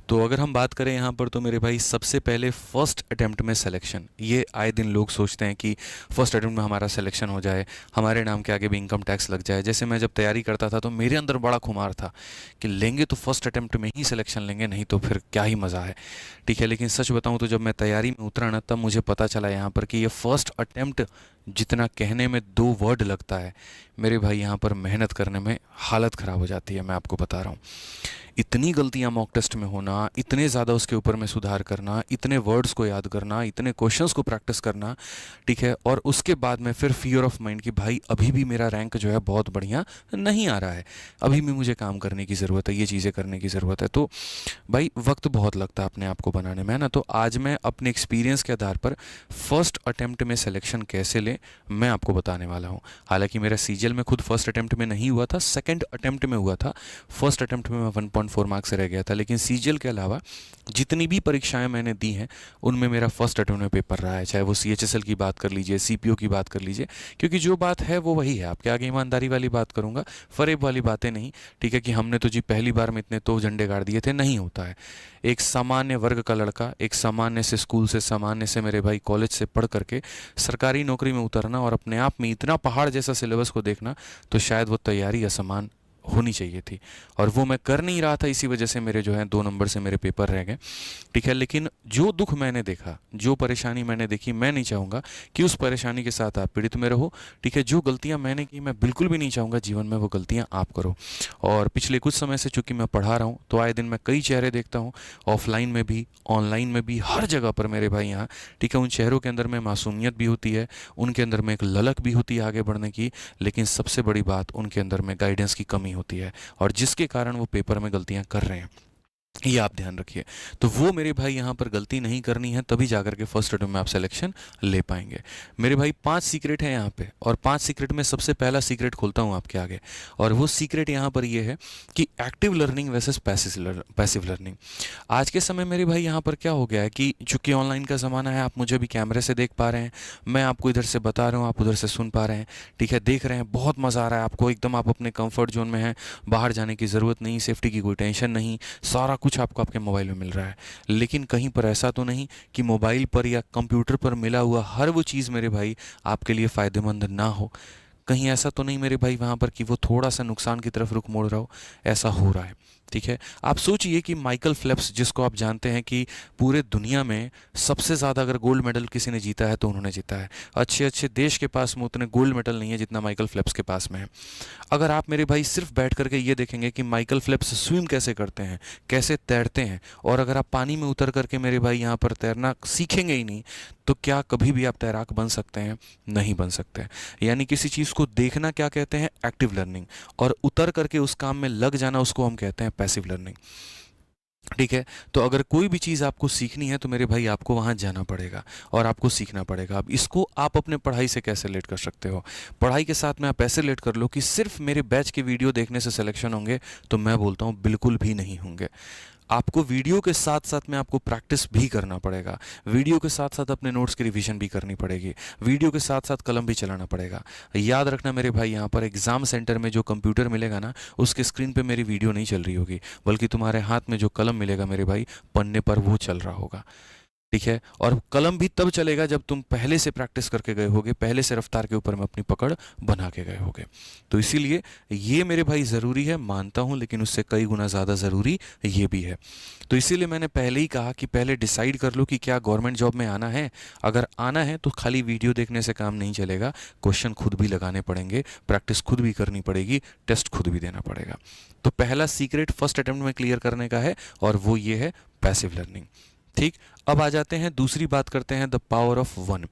तो अगर हम बात करें यहाँ पर तो मेरे भाई सबसे पहले फर्स्ट अटेम्प्ट में सिलेक्शन, ये आए दिन लोग सोचते हैं कि फर्स्ट अटेम्प्ट में हमारा सिलेक्शन हो जाए, हमारे नाम के आगे भी इनकम टैक्स लग जाए। जैसे मैं जब तैयारी करता था तो मेरे अंदर बड़ा खुमार था कि लेंगे तो फर्स्ट अटेम्प्ट में ही सिलेक्शन लेंगे, नहीं तो फिर क्या ही मज़ा है। ठीक है, लेकिन सच बताऊँ तो जब मैं तैयारी में उतरा ना, तब मुझे पता चला यहाँ पर कि ये फर्स्ट अटेम्प्ट जितना कहने में 2 वर्ड लगता है, मेरे भाई यहाँ पर मेहनत करने में हालत ख़राब हो जाती है। मैं आपको बता रहा हूँ, इतनी गलतियां मॉक टेस्ट में होना, इतने ज़्यादा उसके ऊपर में सुधार करना, इतने वर्ड्स को याद करना, इतने क्वेश्चंस को प्रैक्टिस करना, ठीक है, और उसके बाद में फिर फियर ऑफ माइंड कि भाई अभी भी मेरा रैंक जो है बहुत बढ़िया नहीं आ रहा है, अभी भी मुझे काम करने की ज़रूरत है, ये चीज़ें करने की ज़रूरत है। तो भाई वक्त बहुत लगता है अपने आप को बनाने में, है ना। तो आज मैं अपने एक्सपीरियंस के आधार पर फर्स्ट अटेम्प्ट में सिलेक्शन कैसे लें मैं आपको बताने वाला हूँ। हालांकि मेरा सीजीएल में खुद फर्स्ट अटेम्प्ट में नहीं हुआ था, सेकंड अटेम्प्ट में हुआ था। फर्स्ट अटेम्प्ट में मैं 1.4 मार्क्स से रह गया था, लेकिन सीजीएल के अलावा जितनी भी परीक्षाएं मैंने दी हैं उनमें मेरा फर्स्ट अटेम्प्ट में पेपर रहा है। चाहे वो सीएचएसएल की बात कर लीजिए, सीपीओ की बात कर लीजिए, क्योंकि जो बात है वो वही है। आपके आगे ईमानदारी वाली बात करूंगा, फरेब वाली बातें नहीं। ठीक है, कि हमने तो जी पहली बार में इतने तो झंडे गाड़ दिए थे, नहीं होता है। एक सामान्य वर्ग का लड़का, एक सामान्य से स्कूल से, सामान्य से मेरे भाई कॉलेज से पढ़ करके सरकारी नौकरी में उतरना और अपने आप में इतना पहाड़ जैसा सिलेबस को देखना, तो शायद वो तैयारी असमान होनी चाहिए थी, और वो मैं कर नहीं रहा था। इसी वजह से मेरे जो है 2 नंबर से मेरे पेपर रह गए। ठीक है, लेकिन जो दुख मैंने देखा, जो परेशानी मैंने देखी, मैं नहीं चाहूँगा कि उस परेशानी के साथ आप पीड़ित में रहो। ठीक है, जो गलतियाँ मैंने की मैं बिल्कुल भी नहीं चाहूँगा जीवन में वो गलतियाँ आप करो। और पिछले कुछ समय से चूँकि मैं पढ़ा रहा हूँ, तो आए दिन मैं कई चेहरे देखता हूँ, ऑफलाइन में भी, ऑनलाइन में भी, हर जगह पर मेरे भाई यहाँ। ठीक है, उन चेहरों के अंदर में मासूमियत भी होती है, उनके अंदर में एक ललक भी होती है आगे बढ़ने की, लेकिन सबसे बड़ी बात उनके अंदर में गाइडेंस की कमी होती है, और जिसके कारण वो पेपर में गलतियां कर रहे हैं, ये आप ध्यान रखिए। तो वो मेरे भाई यहाँ पर गलती नहीं करनी है, तभी जाकर के फर्स्ट अटेम्प्ट में आप सिलेक्शन ले पाएंगे। मेरे भाई 5 सीक्रेट है यहाँ पे, और 5 सीक्रेट में सबसे पहला सीक्रेट खोलता हूँ आपके आगे, और वो सीक्रेट यहाँ पर ये है कि active learning versus passive learning. आज के समय मेरे भाई यहाँ पर क्या हो गया है कि चूंकि ऑनलाइन का ज़माना है, आप मुझे भी कैमरे से देख पा रहे हैं, मैं आपको इधर से बता रहा हूँ, आप उधर से सुन पा रहे हैं। ठीक है, देख रहे हैं, बहुत मज़ा आ रहा है आपको, एकदम आप अपने कंफर्ट जोन में हैं, बाहर जाने की ज़रूरत नहीं, सेफ्टी की कोई टेंशन नहीं, सारा कुछ आपको आपके मोबाइल में मिल रहा है। लेकिन कहीं पर ऐसा तो नहीं कि मोबाइल पर या कंप्यूटर पर मिला हुआ हर वो चीज़ मेरे भाई आपके लिए फ़ायदेमंद ना हो। कहीं ऐसा तो नहीं मेरे भाई वहाँ पर कि वो थोड़ा सा नुकसान की तरफ रुख मोड़ रहा हो, ऐसा हो रहा है। ठीक है, आप सोचिए कि माइकल फेल्प्स, जिसको आप जानते हैं कि पूरे दुनिया में सबसे ज़्यादा अगर गोल्ड मेडल किसी ने जीता है तो उन्होंने जीता है। अच्छे अच्छे देश के पास में उतने गोल्ड मेडल नहीं है जितना माइकल फेल्प्स के पास में है। अगर आप मेरे भाई सिर्फ बैठ करके ये देखेंगे कि माइकल फेल्प्स स्विम कैसे करते हैं, कैसे तैरते हैं, और अगर आप पानी में उतर करके मेरे भाई यहाँ पर तैरना सीखेंगे ही नहीं, तो क्या कभी भी आप तैराक बन सकते हैं? नहीं बन सकते। यानी किसी चीज़ को देखना क्या कहते हैं? एक्टिव लर्निंग, और उतर करके उस काम में लग जाना उसको हम कहते हैं पैसिव लर्निंग। ठीक है, तो अगर कोई भी चीज़ आपको सीखनी है तो मेरे भाई आपको वहाँ जाना पड़ेगा और आपको सीखना पड़ेगा। अब इसको आप अपने पढ़ाई से कैसे रिलेट कर सकते हो? पढ़ाई के साथ में आप ऐसे रिलेट कर लो कि सिर्फ मेरे बैच के वीडियो देखने से सिलेक्शन होंगे, तो मैं बोलता हूँ बिल्कुल भी नहीं होंगे। आपको वीडियो के साथ साथ में आपको प्रैक्टिस भी करना पड़ेगा, वीडियो के साथ साथ अपने नोट्स की रिवीजन भी करनी पड़ेगी, वीडियो के साथ साथ कलम भी चलाना पड़ेगा। याद रखना मेरे भाई, यहाँ पर एग्जाम सेंटर में जो कंप्यूटर मिलेगा ना, उसके स्क्रीन पे मेरी वीडियो नहीं चल रही होगी, बल्कि तुम्हारे हाथ में जो कलम मिलेगा मेरे भाई, पन्ने पर वो चल रहा होगा। ठीक है, और कलम भी तब चलेगा जब तुम पहले से प्रैक्टिस करके गए होगे, पहले से रफ्तार के ऊपर में अपनी पकड़ बना के गए होगे। तो इसीलिए ये मेरे भाई ज़रूरी है, मानता हूँ, लेकिन उससे कई गुना ज़्यादा ज़रूरी ये भी है। तो इसीलिए मैंने पहले ही कहा कि पहले डिसाइड कर लो कि क्या गवर्नमेंट जॉब में आना है। अगर आना है तो खाली वीडियो देखने से काम नहीं चलेगा, क्वेश्चन खुद भी लगाने पड़ेंगे, प्रैक्टिस खुद भी करनी पड़ेगी, टेस्ट खुद भी देना पड़ेगा। तो पहला सीक्रेट फर्स्ट अटेम्प्ट में क्लियर करने का है, और वो ये है पैसिव लर्निंग। ठीक, अब आ जाते हैं, दूसरी बात करते हैं, द पावर ऑफ वन।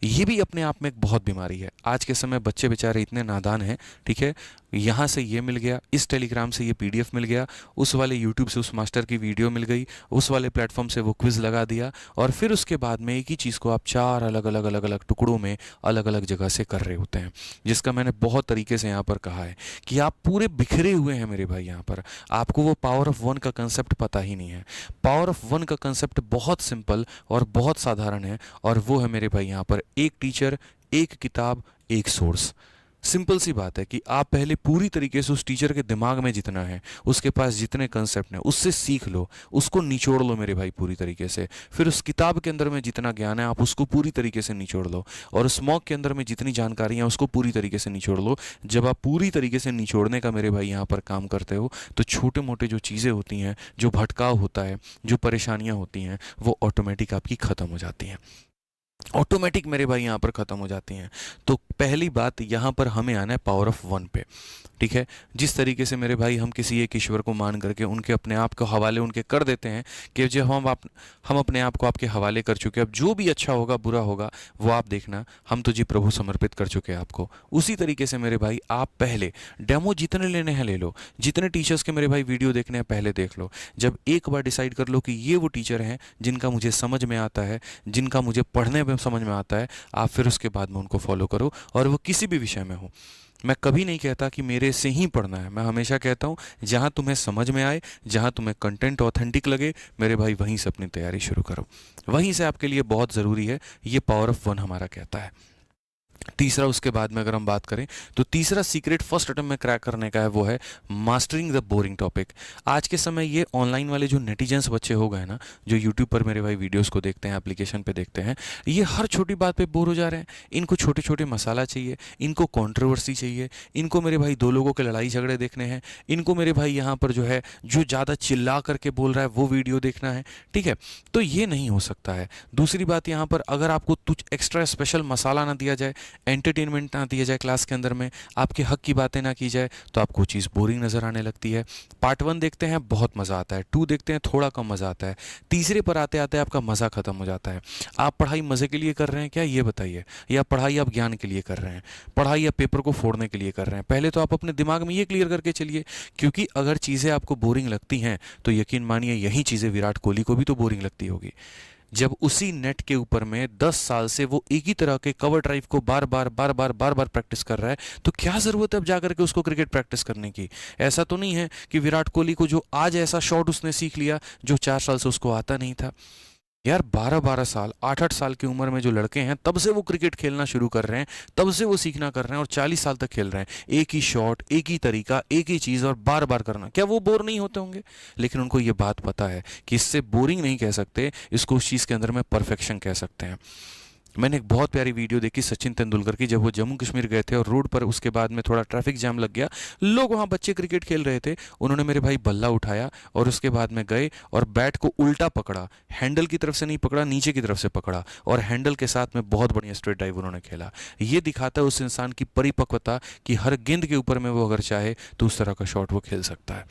ये भी अपने आप में एक बहुत बीमारी है। आज के समय बच्चे बेचारे इतने नादान हैं। ठीक है, यहाँ से ये मिल गया, इस टेलीग्राम से ये पीडीएफ मिल गया, उस वाले यूट्यूब से उस मास्टर की वीडियो मिल गई, उस वाले प्लेटफॉर्म से वो क्विज लगा दिया, और फिर उसके बाद में एक ही चीज़ को आप 4 अलग अलग अलग अलग टुकड़ों में अलग अलग जगह से कर रहे होते हैं। जिसका मैंने बहुत तरीके से यहाँ पर कहा है कि आप पूरे बिखरे हुए हैं मेरे भाई। यहाँ पर आपको वो पावर ऑफ वन का कंसेप्ट पता ही नहीं है। पावर ऑफ वन का कंसेप्ट बहुत सिंपल और बहुत साधारण है, और वो है मेरे भाई यहाँ पर एक टीचर, एक किताब, एक सोर्स। सिंपल सी बात है कि आप पहले पूरी तरीके से उस टीचर के दिमाग में जितना है, उसके पास जितने कंसेप्ट हैं, उससे सीख लो, उसको निचोड़ लो मेरे भाई पूरी तरीके से। फिर उस किताब के अंदर में जितना ज्ञान है आप उसको पूरी तरीके से निचोड़ लो, और उस मॉक के अंदर में जितनी जानकारी है उसको पूरी तरीके से निचोड़ लो। जब आप पूरी तरीके से निचोड़ने का मेरे भाई यहाँ पर काम करते हो, तो छोटे मोटे जो चीज़ें होती हैं, जो भटकाव होता है, जो परेशानियाँ होती हैं, वो ऑटोमेटिक आपकी ख़त्म हो जाती हैं, ऑटोमेटिक मेरे भाई यहाँ पर ख़त्म हो जाती हैं। तो पहली बात यहाँ पर हमें आना है पावर ऑफ वन पे, ठीक है। जिस तरीके से मेरे भाई हम किसी एक ईश्वर को मान करके उनके अपने आप को हवाले उनके कर देते हैं कि जब हम अपने आप को आपके हवाले कर चुके हैं, अब जो भी अच्छा होगा बुरा होगा वो आप देखना, हम तो जी प्रभु समर्पित कर चुके हैं आपको। उसी तरीके से मेरे भाई आप पहले डेमो जितने लेने हैं ले लो, जितने टीचर्स के मेरे भाई वीडियो देखने हैं पहले देख लो। जब एक बार डिसाइड कर लो कि ये वो टीचर हैं जिनका मुझे समझ में आता है, जिनका मुझे पढ़ने में समझ में आता है, आप फिर उसके बाद में उनको फॉलो करो, और वो किसी भी विषय में हो। मैं कभी नहीं कहता कि मेरे से ही पढ़ना है, मैं हमेशा कहता हूँ जहाँ तुम्हें समझ में आए, जहाँ तुम्हें कंटेंट ऑथेंटिक लगे मेरे भाई, वहीं से अपनी तैयारी शुरू करो, वहीं से आपके लिए बहुत ज़रूरी है। ये पावर ऑफ वन हमारा कहता है। तीसरा, उसके बाद में अगर हम बात करें तो तीसरा सीक्रेट फर्स्ट अटेम्प्ट में क्रैक करने का है, वो है मास्टरिंग द बोरिंग टॉपिक। आज के समय ये ऑनलाइन वाले जो नेटिजन्स बच्चे हो गए ना, जो यूट्यूब पर मेरे भाई वीडियोस को देखते हैं, एप्लीकेशन पे देखते हैं, ये हर छोटी बात पे बोर हो जा रहे हैं। इनको छोटे छोटे मसाला चाहिए, इनको कंट्रोवर्सी चाहिए, इनको मेरे भाई दो लोगों के लड़ाई झगड़े देखने हैं, इनको मेरे भाई यहाँ पर जो है जो ज़्यादा चिल्ला करके बोल रहा है वो वीडियो देखना है, ठीक है। तो ये नहीं हो सकता है। दूसरी बात, यहाँ पर अगर आपको कुछ एक्स्ट्रा स्पेशल मसाला ना दिया जाए, एंटरटेनमेंट ना दिया जाए क्लास के अंदर में, आपके हक की बातें ना की जाए, तो आपको चीज़ बोरिंग नज़र आने लगती है। पार्ट 1 देखते हैं बहुत मज़ा आता है, 2 देखते हैं थोड़ा कम मज़ा आता है, तीसरे पर आते आते आपका मज़ा ख़त्म हो जाता है। आप पढ़ाई मज़े के लिए कर रहे हैं क्या, ये बताइए, या पढ़ाई आप ज्ञान के लिए कर रहे हैं, पढ़ाई आप पेपर को फोड़ने के लिए कर रहे हैं? पहले तो आप अपने दिमाग में ये क्लियर करके चलिए, क्योंकि अगर चीज़ें आपको बोरिंग लगती हैं तो यकीन मानिए यही चीज़ें विराट कोहली को भी तो बोरिंग लगती होगी। जब उसी नेट के ऊपर में 10 साल से वो एक ही तरह के कवर ड्राइव को बार बार प्रैक्टिस कर रहा है, तो क्या ज़रूरत है अब जाकर के उसको क्रिकेट प्रैक्टिस करने की? ऐसा तो नहीं है कि विराट कोहली को जो आज ऐसा शॉट उसने सीख लिया जो 4 साल से उसको आता नहीं था। यार 12-12 साल, 8-8 साल की उम्र में जो लड़के हैं तब से वो क्रिकेट खेलना शुरू कर रहे हैं, तब से वो सीखना कर रहे हैं, और 40 साल तक खेल रहे हैं। एक ही शॉट, एक ही तरीका, एक ही चीज़, और बार बार करना। क्या वो बोर नहीं होते होंगे? लेकिन उनको ये बात पता है कि इससे बोरिंग नहीं कह सकते, इसको उस चीज़ के अंदर में परफेक्शन कह सकते हैं। मैंने एक बहुत प्यारी वीडियो देखी सचिन तेंदुलकर की, जब वो जम्मू कश्मीर गए थे और रोड पर उसके बाद में थोड़ा ट्रैफिक जाम लग गया, लोग वहाँ बच्चे क्रिकेट खेल रहे थे, उन्होंने मेरे भाई बल्ला उठाया और उसके बाद में गए और बैट को उल्टा पकड़ा, हैंडल की तरफ से नहीं पकड़ा, नीचे की तरफ से पकड़ा, और हैंडल के साथ में बहुत बढ़िया स्ट्रेट ड्राइव उन्होंने खेला। ये दिखाता है उस इंसान की परिपक्वता कि हर गेंद के ऊपर में वो अगर चाहे तो उस तरह का शॉट वो खेल सकता है।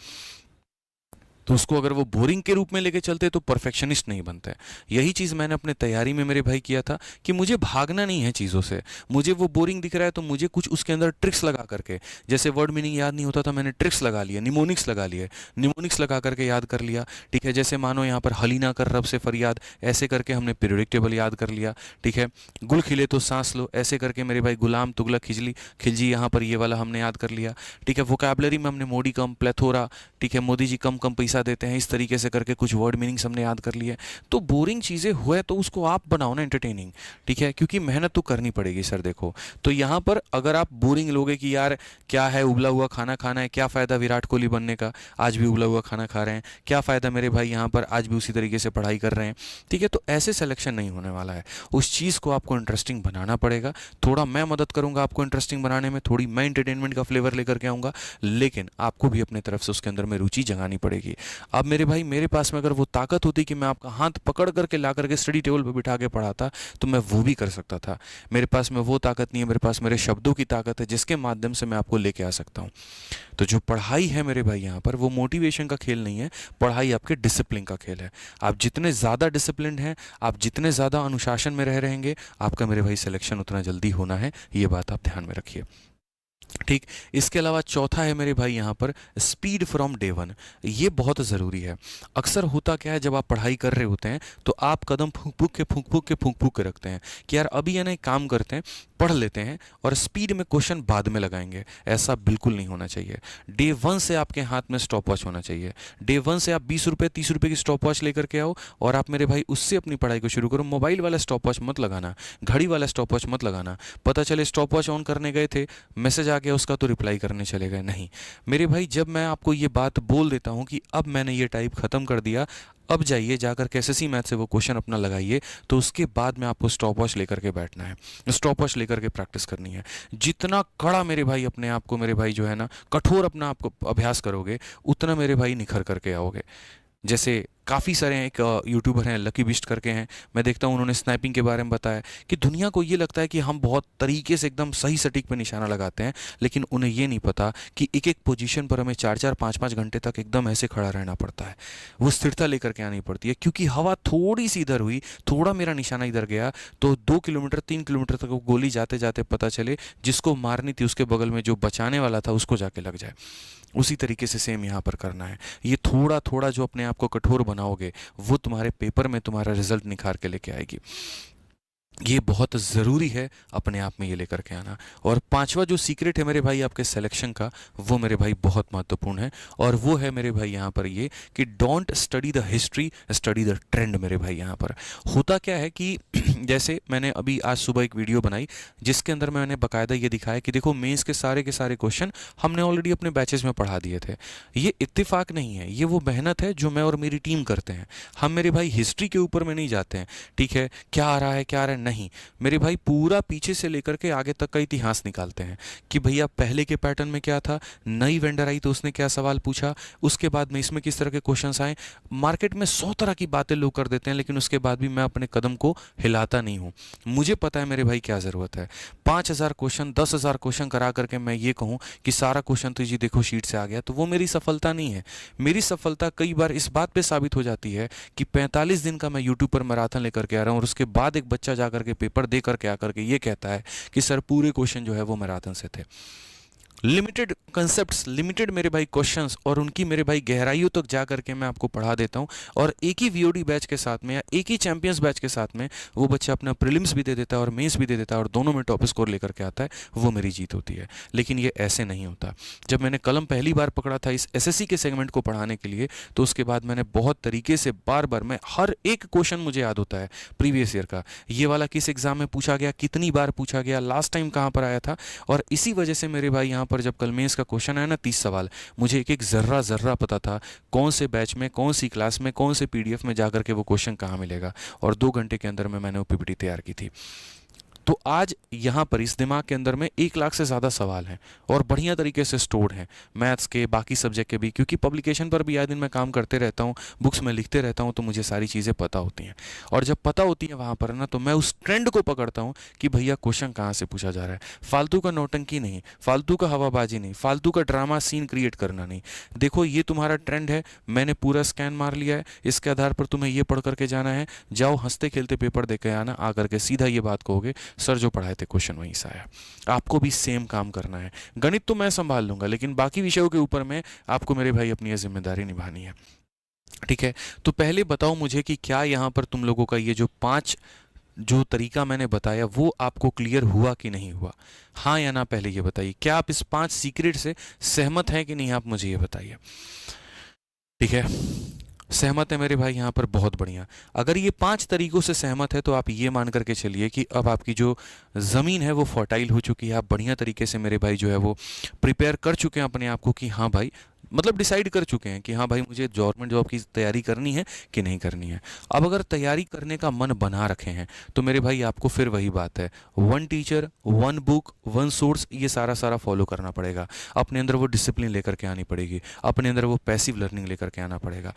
तो उसको अगर वो बोरिंग के रूप में लेके चलते तो परफेक्शनिस्ट नहीं बनते। यही चीज़ मैंने अपने तैयारी में मेरे भाई किया था कि मुझे भागना नहीं है चीज़ों से, मुझे वो बोरिंग दिख रहा है तो मुझे कुछ उसके अंदर ट्रिक्स लगा करके, जैसे वर्ड मीनिंग याद नहीं होता था मैंने ट्रिक्स लगा लिए, निमोनिक्स लगा लिए, निमोनिक्स लगा करके याद कर लिया, ठीक है। जैसे मानो यहाँ पर हलीना कर रब से फरियाद, ऐसे करके हमने पीरियोडिक टेबल याद कर लिया, ठीक है। गुल खिले तो सांस लो, ऐसे करके मेरे भाई गुलाम तुगलक खिजली खिलजी, यहाँ पर ये वाला हमने याद कर लिया, ठीक है। वोकैबलरी में हमने मोडी कम, प्लेथोरा, ठीक है, मोदी जी कम कम पैसा देते हैं, इस तरीके से करके कुछ वर्ड मीनिंग्स हमने याद कर लिए। तो बोरिंग चीज़ें हुए तो उसको आप बनाओ ना एंटरटेनिंग, ठीक है, क्योंकि मेहनत तो करनी पड़ेगी सर। देखो तो यहाँ पर अगर आप बोरिंग लोगे कि यार क्या है उबला हुआ खाना खाना है, क्या फ़ायदा विराट कोहली बनने का, आज भी उबला हुआ खाना खा रहे हैं, क्या फ़ायदा मेरे भाई यहाँ पर आज भी उसी तरीके से पढ़ाई कर रहे हैं, ठीक है, तो ऐसे सिलेक्शन नहीं होने वाला है। उस चीज़ को आपको इंटरेस्टिंग बनाना पड़ेगा। थोड़ा मैं मदद करूँगा आपको इंटरेस्टिंग बनाने में, थोड़ी मैं एंटरटेनमेंट का फ्लेवर लेकर के आऊँगा, लेकिन आपको भी अपने तरफ से उसके अंदर में रुचि जगानी पड़ेगी। अब मेरे भाई मेरे पास में अगर वो ताकत होती कि मैं आपका हाथ पकड़ करके ला करके स्टडी टेबल पर बिठा के पढ़ाता तो मैं वो भी कर सकता था। मेरे पास में वो ताकत नहीं है, मेरे पास मेरे शब्दों की ताकत है जिसके माध्यम से मैं आपको लेके आ सकता हूँ। तो जो पढ़ाई है मेरे भाई यहाँ पर वो मोटिवेशन का खेल नहीं है, पढ़ाई आपके डिसिप्लिन का खेल है। आप जितने ज़्यादा डिसिप्लिन हैं, आप जितने ज़्यादा अनुशासन में रहेंगे, आपका मेरे भाई सिलेक्शन उतना जल्दी होना है, ये बात आप ध्यान में रखिए, ठीक। इसके अलावा चौथा है मेरे भाई यहाँ पर स्पीड फ्रॉम डे वन। ये बहुत ज़रूरी है। अक्सर होता क्या है, जब आप पढ़ाई कर रहे होते हैं तो आप कदम फूंक फूंक के रखते हैं कि यार अभी है ना एक काम करते हैं, पढ़ लेते हैं और स्पीड में क्वेश्चन बाद में लगाएंगे। ऐसा बिल्कुल नहीं होना चाहिए। डे वन से आपके हाथ में स्टॉप वॉच होना चाहिए। डे वन से आप 20 रुपये 30 रुपये की स्टॉप वॉच लेकर के आओ और आप मेरे भाई उससे अपनी पढ़ाई को शुरू करो। मोबाइल वाला स्टॉप वॉच मत लगाना, घड़ी वाला स्टॉप वॉच मत लगाना। पता चले स्टॉप वॉच ऑन करने गए थे, मैसेज आ गया उसका, तो रिप्लाई करने चले गए। नहीं मेरे भाई, जब मैं आपको ये बात बोल देता हूँ कि अब मैंने ये टाइप खत्म कर दिया, अब जाइए जाकर के एसएससी मैथ से वो क्वेश्चन अपना लगाइए, तो उसके बाद में आपको स्टॉप वॉच लेकर के बैठना है, स्टॉप वॉच लेकर के प्रैक्टिस करनी है। जितना कड़ा मेरे भाई अपने आप को मेरे भाई जो है ना कठोर अपना आपको अभ्यास करोगे, उतना मेरे भाई निखर करके आओगे। जैसे काफ़ी सारे एक यूट्यूबर हैं, लकी बिस्ट करके हैं, मैं देखता हूँ उन्होंने स्नाइपिंग के बारे में बताया कि दुनिया को ये लगता है कि हम बहुत तरीके से एकदम सही सटीक पे निशाना लगाते हैं, लेकिन उन्हें ये नहीं पता कि एक एक पोजीशन पर हमें 4 4 5 5 घंटे तक एकदम ऐसे खड़ा रहना पड़ता है। वो स्थिरता लेकर के आनी पड़ती है, क्योंकि हवा थोड़ी सी इधर हुई, थोड़ा मेरा निशाना इधर गया, तो 2 किलोमीटर 3 किलोमीटर तक वो गोली जाते जाते पता चले जिसको मारनी थी उसके बगल में जो बचाने वाला था उसको जाके लग जाए। उसी तरीके से सेम यहाँ पर करना है। ये थोड़ा थोड़ा जो अपने आप को कठोर बनाओगे, वो तुम्हारे पेपर में तुम्हारा रिजल्ट निखार के लेके आएगी। ये बहुत ज़रूरी है अपने आप में ये लेकर के आना। और पांचवा जो सीक्रेट है मेरे भाई आपके सिलेक्शन का, वो मेरे भाई बहुत महत्वपूर्ण है, और वो है मेरे भाई यहाँ पर ये कि don't study the history, study the trend. मेरे भाई यहाँ पर होता क्या है कि जैसे मैंने अभी आज सुबह एक वीडियो बनाई जिसके अंदर मैंने बाकायदा ये दिखाया कि देखो मेंस के सारे क्वेश्चन हमने ऑलरेडी अपने बैचेस में पढ़ा दिए थे। ये इत्तेफाक नहीं है, ये वो मेहनत है जो मैं और मेरी टीम करते हैं। हम मेरे भाई हिस्ट्री के ऊपर में नहीं जाते हैं, ठीक है, क्या आ रहा है क्या आ रहा है, नहीं मेरे भाई पूरा पीछे से लेकर के आगे तक का इतिहास निकालते हैं कि भैया पहले के पैटर्न में क्या था, नई वेंडर आई तो उसने क्या सवाल पूछा, उसके बाद में इसमें किस तरह के क्वेश्चंस आए। मार्केट में 100 तरह की बातें लोग कर देते हैं, लेकिन उसके बाद भी मैं अपने कदम को हिलाता नहीं हूं। मुझे पता है मेरे भाई क्या ज़रूरत है। 5,000 क्वेश्चन 10,000 क्वेश्चन करा करके मैं ये कहूँ कि सारा क्वेश्चन तो जी देखो शीट से आ गया, तो वो मेरी सफलता नहीं है। मेरी सफलता कई बार इस बात पर साबित हो जाती है कि 45 दिन का मैं यूट्यूब पर मैराथन लेकर के आ रहा हूँ और उसके बाद एक बच्चा जाकर के पेपर दे करके आकर के ये कहता है कि सर पूरे क्वेश्चन जो है वो मैराथन से थे। लिमिटेड कंसेप्ट्स, लिमिटेड मेरे भाई क्वेश्चंस, और उनकी मेरे भाई गहराइयों तक जा करके मैं आपको पढ़ा देता हूं। और एक ही वीओडी बैच के साथ में या एक ही चैंपियंस बैच के साथ में वो बच्चा अपना प्रीलिम्स भी दे देता है और मेंस भी दे देता है और दोनों में टॉप स्कोर लेकर के आता है, वो मेरी जीत होती है। लेकिन ये ऐसे नहीं होता। जब मैंने कलम पहली बार पकड़ा था इस एसएससी के सेगमेंट को पढ़ाने के लिए, तो उसके बाद मैंने बहुत तरीके से बार बार, मैं हर एक क्वेश्चन मुझे याद होता है प्रीवियस ईयर का, ये वाला किस एग्जाम में पूछा गया, कितनी बार पूछा गया, लास्ट टाइम कहाँ पर आया था। और इसी वजह से मेरे भाई यहाँ पर जब कल मेंस का क्वेश्चन आया ना 30 सवाल, मुझे एक एक जर्रा पता था कौन से बैच में, कौन सी क्लास में, कौन से पीडीएफ में जाकर के वो क्वेश्चन कहाँ मिलेगा। और 2 घंटे के अंदर में मैंने वो पीपीटी तैयार की थी। तो आज यहाँ पर इस दिमाग के अंदर में 1 लाख से ज़्यादा सवाल हैं और बढ़िया तरीके से स्टोर्ड हैं, मैथ्स के, बाकी सब्जेक्ट के भी, क्योंकि पब्लिकेशन पर भी आए दिन मैं काम करते रहता हूँ, बुक्स में लिखते रहता हूँ, तो मुझे सारी चीज़ें पता होती हैं। और जब पता होती हैं वहाँ पर ना, तो मैं उस ट्रेंड को पकड़ता हूँ कि भैया क्वेश्चन कहाँ से पूछा जा रहा है। फालतू का नौटंकी नहीं, फालतू का हवाबाजी नहीं, फालतू का ड्रामा सीन क्रिएट करना नहीं। देखो ये तुम्हारा ट्रेंड है, मैंने पूरा स्कैन मार लिया है, इसके आधार पर तुम्हें ये पढ़ करके जाना है, जाओ हंसते खेलते पेपर दे के आना, आकर के सीधा ये बात कहोगे सर जो पढ़ाए थे क्वेश्चन वहीं से आया। आपको भी सेम काम करना है। गणित तो मैं संभाल लूंगा, लेकिन बाकी विषयों के ऊपर में आपको मेरे भाई अपनी जिम्मेदारी निभानी है, ठीक है। तो पहले बताओ मुझे कि क्या यहाँ पर तुम लोगों का ये जो 5 जो तरीका मैंने बताया वो आपको क्लियर हुआ कि नहीं हुआ, हाँ या ना, पहले ये बताइए। क्या आप इस 5 सीक्रेट से सहमत हैं कि नहीं, आप मुझे ये बताइए, ठीक है। सहमत है मेरे भाई यहाँ पर, बहुत बढ़िया। अगर ये 5 तरीकों से सहमत है तो आप ये मान करके चलिए कि अब आपकी जो ज़मीन है वो फर्टाइल हो चुकी है। आप बढ़िया तरीके से मेरे भाई जो है वो प्रिपेयर कर चुके हैं अपने आप को कि हाँ भाई, मतलब डिसाइड कर चुके हैं कि हाँ भाई मुझे गवर्नमेंट जॉब की तैयारी करनी है कि नहीं करनी है। अब अगर तैयारी करने का मन बना रखे हैं तो मेरे भाई आपको फिर वही बात है, 1 टीचर 1 बुक 1 सोर्स, ये सारा फॉलो करना पड़ेगा। अपने अंदर वो डिसिप्लिन लेकर के आनी पड़ेगी, अपने अंदर वो पैसिव लर्निंग लेकर के आना पड़ेगा।